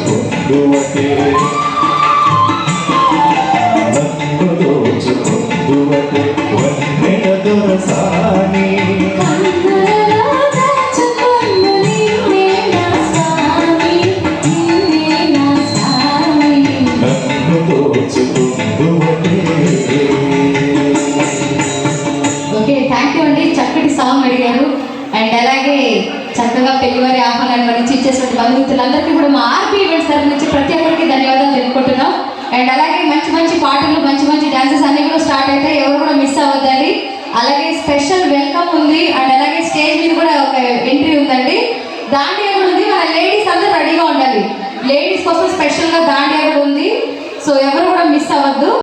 దోచుకుందువటే నన్ను దోచుకుందువటే వన్నెల దొరసాని నన్ను దోచుకుందువటే. ఓకే, థ్యాంక్ యూ అండి. చక్కటి సాంగ్ అడిగారు. అండ్ అలాగే చక్కగా పెళ్లివారి ఆహ్వానాన్ని వరించి ఇచ్చేటువంటి బంధుమిత్రులందరికీ కూడా మా ఆర్పీ ఈవెంట్స్ తరఫు నుంచి ప్రతి ఒక్కరికి ధన్యవాదాలు తెలుపుకుంటున్నాం. అండ్ అలాగే మంచి మంచి పాటలు, మంచి మంచి డాన్సెస్ అన్నీ కూడా స్టార్ట్ అవుతాయి. ఎవరు కూడా మిస్ అవ్వద్దండి. అలాగే స్పెషల్ వెల్కమ్ ఉంది. అండ్ అలాగే స్టేజ్ మీద కూడా ఒక ఎంట్రీ ఉందండి. దాండియా కూడా ఉంది. మన లేడీస్ అందరూ రెడీగా ఉండాలి. లేడీస్ కోసం స్పెషల్గా దాండియా కూడా ఉంది. సో ఎవరు కూడా మిస్ అవ్వద్దు.